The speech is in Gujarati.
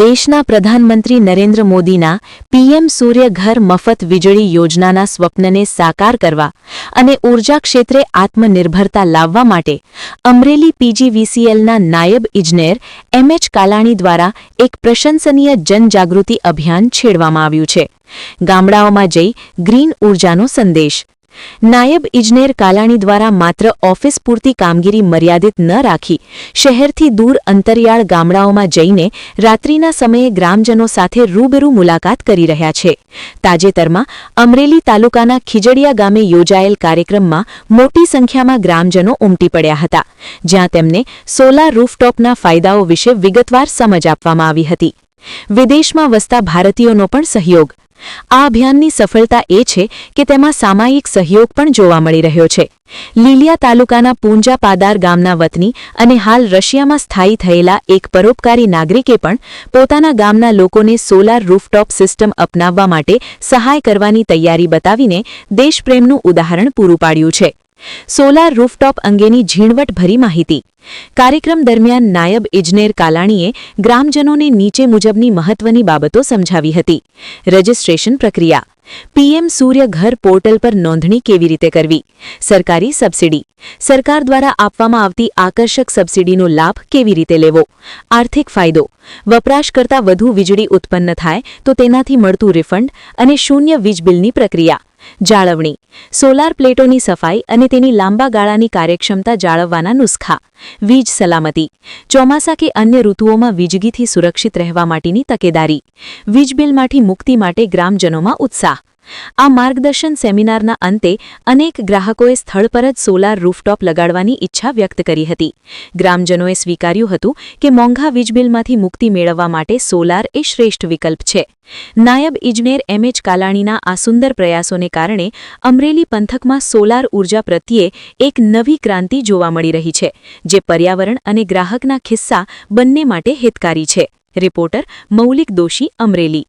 દેશના પ્રધાનમંત્રી નરેન્દ્ર મોદીના પીએમ સૂર્ય ઘર મફત વીજળી યોજનાના સ્વપ્નને સાકાર કરવા અને ઉર્જા ક્ષેત્રે આત્મનિર્ભરતા લાવવા માટે અમરેલી પીજીવીસીએલના નાયબ ઇજનેર એમએચ કાલાણી દ્વારા એક પ્રશંસનીય જનજાગૃતિ અભિયાન છેડવામાં આવ્યું છે। ગામડાઓમાં જઈ ગ્રીન ઉર્જાનો સંદેશ। નાયબ ઇજનેર કાલાણી દ્વારા માત્ર ઓફિસ પૂરતી કામગીરી મર્યાદિત ન રાખી શહેરથી દૂર અંતરિયાળ ગામડાઓમાં જઈને રાત્રિના સમયે ગ્રામજનો સાથે રૂબરૂ મુલાકાત કરી રહ્યા છે। તાજેતરમાં અમરેલી તાલુકાના ખીજડીયા ગામે યોજાયેલ કાર્યક્રમમાં મોટી સંખ્યામાં ગ્રામજનો ઉમટી પડ્યા હતા, જ્યાં તેમને સોલાર રૂફટોપના ફાયદાઓ વિશે વિગતવાર સમજ આપવામાં આવી હતી। વિદેશમાં વસતા ભારતીયોનો પણ સહયોગ। આ અભિયાનની સફળતા એ છે કે તેમાં સામાયિક સહયોગ પણ જોવા મળી રહ્યો છે। લીલિયા તાલુકાના પૂંજા પાદાર ગામના વતની અને હાલ રશિયામાં સ્થાયી થયેલા એક પરોપકારી નાગરિકે પણ પોતાના ગામના લોકોને સોલાર રૂફટોપ સિસ્ટમ અપનાવવા માટે સહાય કરવાની તૈયારી બતાવીને દેશપ્રેમનું ઉદાહરણ પૂરું પાડ્યું છે। સોલાર રૂફટોપ અંગેની ઝીણવટભરી માહિતી। કાર્યક્રમ દરમિયાન નાયબ ઇજનેર કાલાણીએ ગ્રામજનોને નીચે મુજબની મહત્વની બાબતો સમજાવી હતી। રજિસ્ટ્રેશન પ્રક્રિયા, પીએમ સૂર્ય ઘર પોર્ટલ પર નોંધણી કેવી રીતે કરવી, સરકારી સબસિડી, સરકાર દ્વારા આપવામાં આવતી આકર્ષક સબસિડીનો લાભ કેવી રીતે લેવો, આર્થિક ફાયદો, વપરાશ કરતાં વધુ વીજળી ઉત્પન્ન થાય તો તેનાથી મળતું રિફંડ અને શૂન્ય વીજ બિલની પ્રક્રિયા, જાળવણી, સોલાર પ્લેટોની સફાઈ અને તેની લાંબા ગાળાની કાર્યક્ષમતા જાળવવાના નુસ્ખા, વીજ સલામતી, ચોમાસા કે અન્ય ઋતુઓમાં વીજળીથી સુરક્ષિત રહેવા માટેની તકેદારી, વીજ બિલમાંથી મુક્તિ માટે ગ્રામજનોમાં ઉત્સાહ। આ માર્ગદર્શન સેમિનારના અંતે અનેક ગ્રાહકોએ સ્થળ પર જ સોલાર રૂફટોપ લગાડવાની ઈચ્છા વ્યક્ત કરી હતી। ગ્રામજનોએ સ્વીકાર્યું હતું કે મોંઘા વીજબિલમાંથી મુક્તિ મેળવવા માટે સોલાર એ શ્રેષ્ઠ વિકલ્પ છે। નાયબ ઇજનેર એમએચ કાલાણીના આ સુંદર પ્રયાસોને કારણે અમરેલી પંથકમાં સોલાર ઉર્જા પ્રત્યે એક નવી ક્રાંતિ જોવા મળી રહી છે, જે પર્યાવરણ અને ગ્રાહકના ખિસ્સા બંને માટે હિતકારી છે। રિપોર્ટર મૌલિક દોશી, અમરેલી।